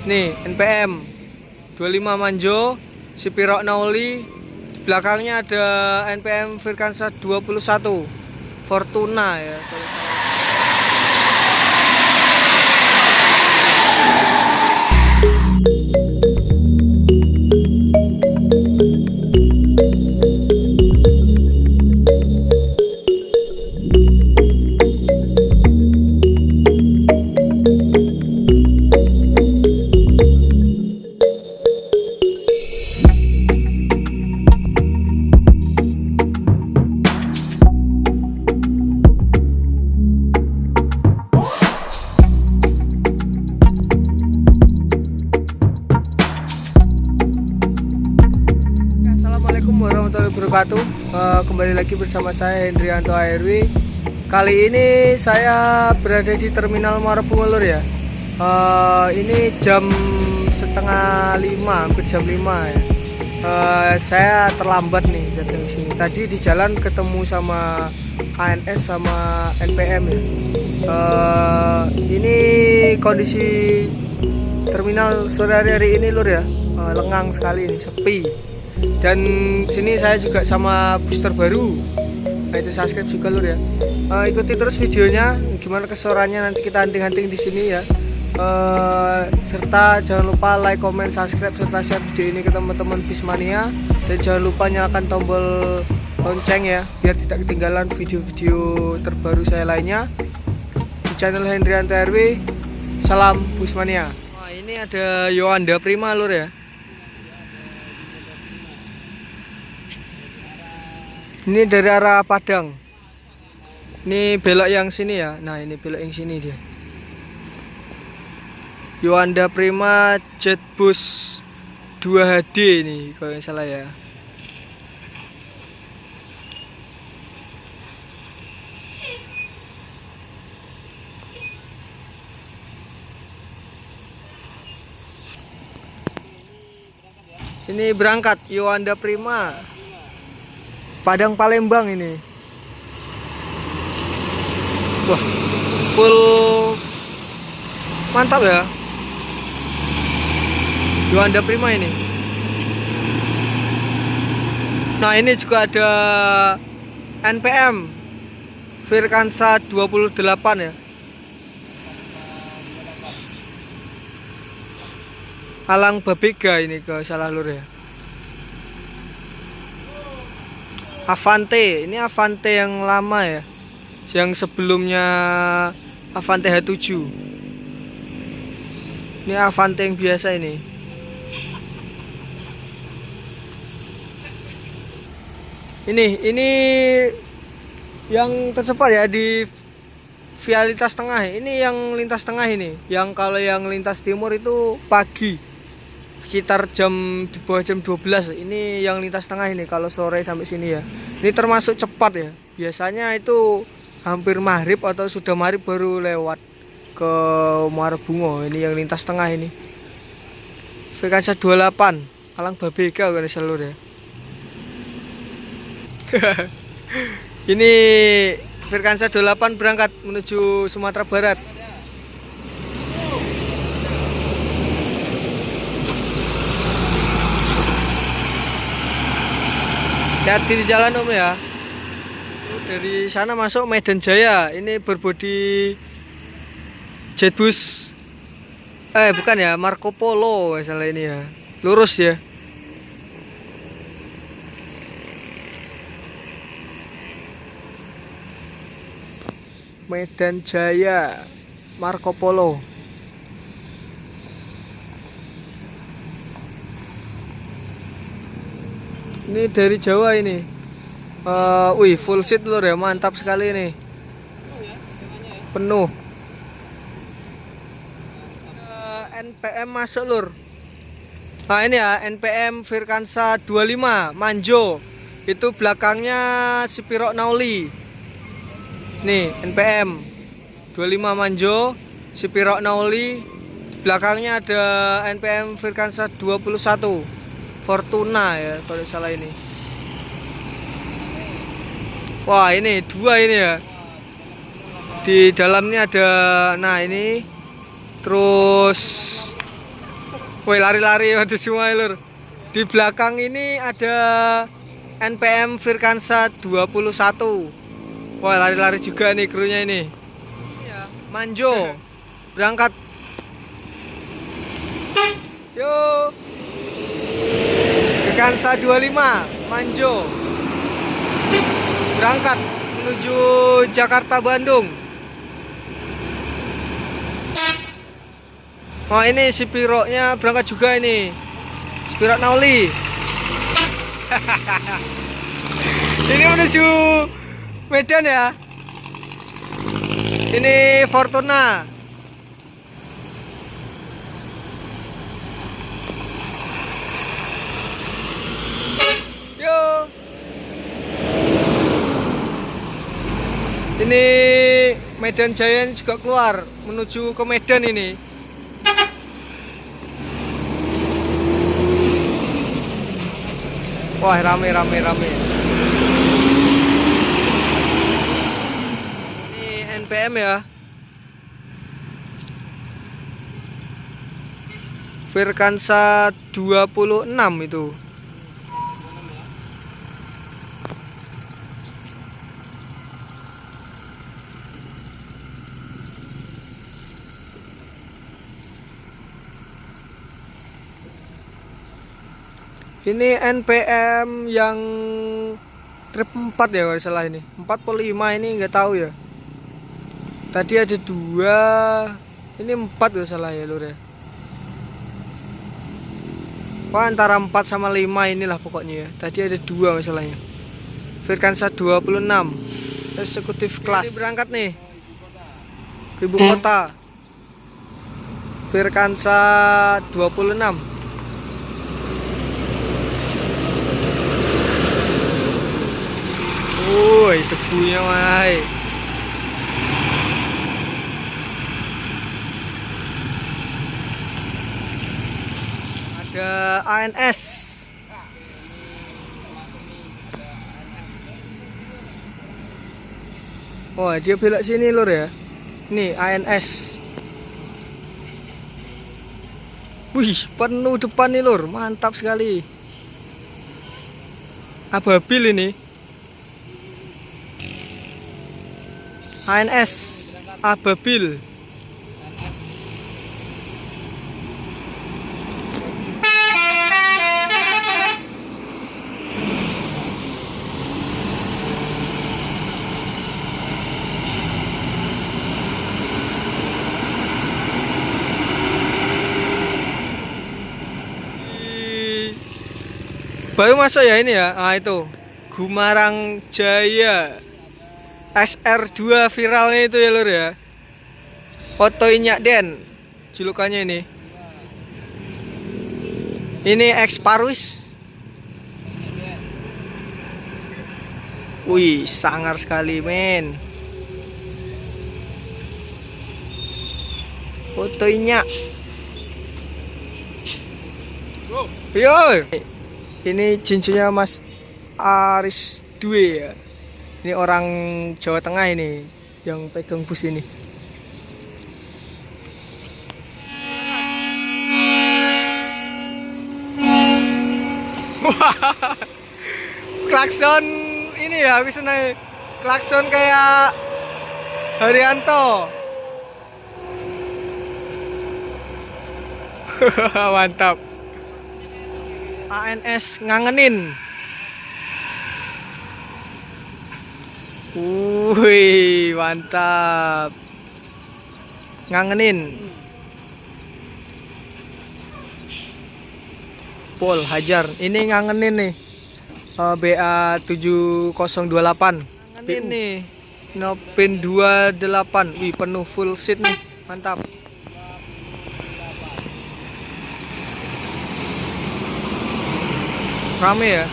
Nih, NPM 25 Manjo, Sipirok Nauli. Di belakangnya ada NPM Virkansa 21 Fortuna ya. Assalamualaikum warahmatullahi wabarakatuh. Kembali lagi bersama saya Hendrianto ARW. Kali ini saya berada di Terminal Muara Bungo Lur ya. Ini jam setengah 5, hampir jam 5 ya. Saya terlambat nih datang ke sini. Tadi di jalan ketemu sama ANS sama NPM ya. Ini kondisi terminal sore hari ini Lur ya. Lengang sekali nih, sepi. Dan sini saya juga sama booster baru. Nah, itu subscribe juga Lur ya. Ikuti terus videonya, gimana keseruannya nanti kita hunting-hunting di sini ya. Serta jangan lupa like, comment, subscribe serta share video ini ke teman-teman Bismania. Dan jangan lupa nyalakan tombol lonceng ya, biar tidak ketinggalan video-video terbaru saya lainnya di channel Hendrianto RW. Salam Bismania. Wah, ini ada Yoanda Prima Lur ya. Ini dari arah Padang. Ini belok yang sini ya. Nah, ini belok yang sini dia. Yoanda Prima Jetbus 2HD ini kalau nggak salah ya. Ini berangkat Yoanda Prima Padang Palembang ini. Wah, full mantap ya. Yoanda Prima ini. Nah, ini juga ada NPM Virkansa 28 ya. Alang Babega ini kalau salah Lur ya. Avante, ini Avante yang lama ya. Yang sebelumnya Avante H7. Ini Avante yang biasa ini. Ini yang tercepat ya di via lintas tengah. Ini yang lintas tengah ini. Yang kalau yang lintas timur itu pagi. Sekitar di bawah jam 12. Ini yang lintas tengah ini kalau sore sampai sini ya. Ini termasuk cepat ya. Biasanya itu hampir maghrib atau sudah maghrib baru lewat ke Muara Bungo. Ini yang lintas tengah ini. Virkansa 28 Alang Babega kan Lur ya. Ini Virkansa 28 berangkat menuju Sumatera Barat. Hati di jalan Om ya. Dari sana masuk Medan Jaya. Ini berbodi Jetbus. Bukan ya, Marco Polo salah ini ya. Lurus ya. Medan Jaya Marco Polo. Ini dari Jawa ini. Wih, full seat Lur ya, mantap sekali ini. Penuh. NPM masuk Lur. Nah, ini ya NPM Virkansa 25 Manjo. Itu belakangnya Sipirok Nauli. Nih, NPM 25 Manjo, Sipirok Nauli. Di belakangnya ada NPM Virkansa 21 Fortuna ya kalau salah ini. Wah, ini dua ini ya. Di dalamnya ada, nah ini terus Woi, lari-lari waduh semua lur. Di belakang ini ada NPM Virkansa 21. Wah, lari-lari juga nih krunya ini. Iya, Manjo. Berangkat. Yo. Virkansa 25, Manjo. Berangkat menuju Jakarta Bandung. Oh, ini si Piroknya berangkat juga ini. Spirok Nauli. Ini menuju Medan ya. Ini Fortuna. Yo. Ini Medan Jaya juga keluar menuju ke Medan ini. Wah, rame. Ini NPM ya. Virkansa 26 itu. Ini NPM yang trip 4 ya kalau salah ini. 4 atau 5 ini nggak tahu ya. Tadi ada 2. Ini 4 kalau salah ya lur ya. Wah, antara 4 sama 5 inilah pokoknya ya. Tadi ada 2 masalahnya. Virkansa 26 eksekutif kelas. Ini berangkat nih ke ibu kota. Virkansa 26. Woi, debunya wai. Ada ANS. Oh, dia belok sini lur ya. Nih ANS. Wih, penuh depan nih lur, mantap sekali. Ababil ini. ANS Ababil. Baru masuk ya ini ya. Ah, itu Gumarang Jaya SR2 viralnya itu ya lur ya. Otoinyak Den julukannya ini. Ini X Parwis. Wih, sangar sekali men. Otoinyak. Yo. Ini cincunya Mas Aris Dwi ya. Ini orang Jawa Tengah ini yang pegang bus ini. Wah, klakson ini ya, bisa naik klakson kayak Haryanto. Mantap. ANS ngangenin. Wih, mantap. Ngangenin. Pol Hajar. Ini ngangenin nih. BA 7028. Ngangenin nih. Nopin 28. Wih, penuh full seat nih. Mantap. Rame ya.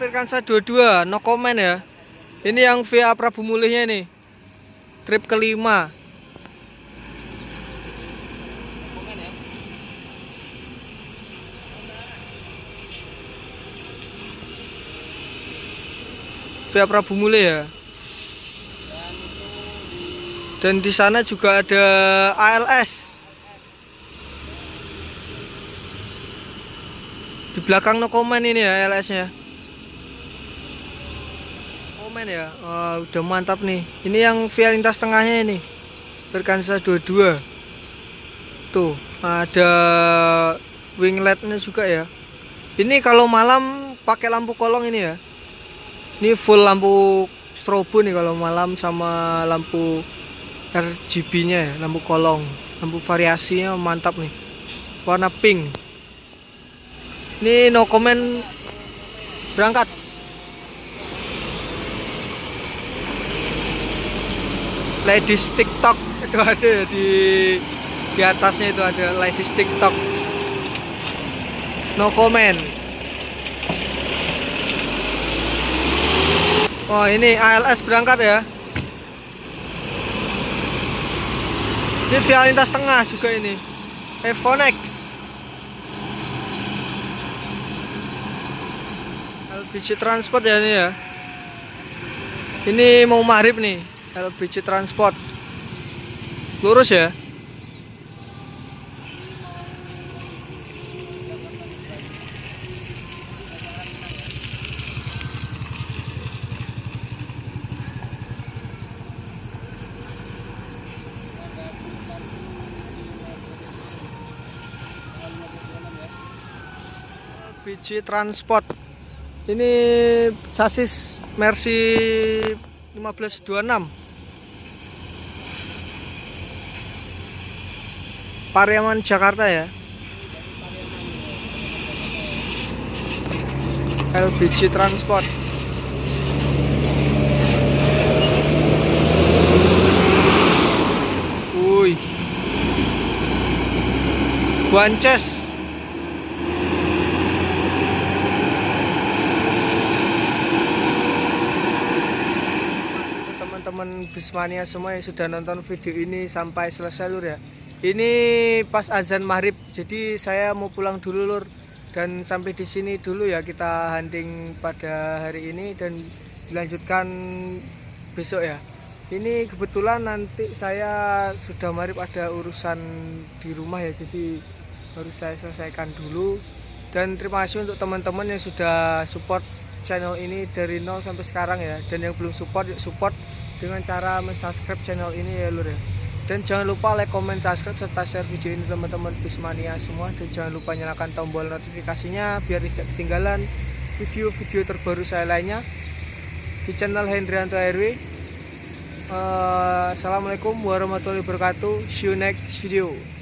Virkansa 22, no comment ya. Ini yang via Prabu Mulihnya nih. Trip kelima. Via Prabu Mule ya. Dan di sana juga ada ALS. Di belakang no comment ini ya ALS-nya. Komen ya. Oh, udah mantap nih. Ini yang via lintas tengahnya ini. Berkansa 22. Tuh, ada wingletnya juga ya. Ini kalau malam pakai lampu kolong ini ya. Ini full lampu strobo nih kalau malam, sama lampu RGB-nya ya, lampu kolong. Lampu variasinya mantap nih. Warna pink. Ini no comment berangkat. Ladies TikTok itu ada ya, di atasnya itu ada ladies TikTok. No comment. Oh, ini ALS berangkat ya. Ini via lintas tengah juga ini. Evonex. LBC Transport ya ini ya. Ini mau maghrib nih. LBC Transport. Lurus ya. LBC Transport. Ini sasis Mercy 1526. Pariaman Jakarta ya. LBC Transport. Wuih. Guances. Teman-teman Bismania semua yang sudah nonton video ini sampai selesai lur ya. Ini pas azan maghrib, jadi saya mau pulang dulu lur. Dan sampai di sini dulu ya kita hunting pada hari ini, dan dilanjutkan besok ya. Ini kebetulan nanti saya sudah maghrib ada urusan di rumah ya, jadi harus saya selesaikan dulu. Dan terima kasih untuk teman-teman yang sudah support channel ini dari nol sampai sekarang ya. Dan yang belum support, yuk support dengan cara mensubscribe channel ini ya lur ya. Dan jangan lupa like, comment, subscribe, serta share video ini teman-teman Bismania semua. Dan jangan lupa nyalakan tombol notifikasinya biar tidak ketinggalan video-video terbaru saya lainnya di channel Hendrianto RW. Assalamualaikum warahmatullahi wabarakatuh. See you next video.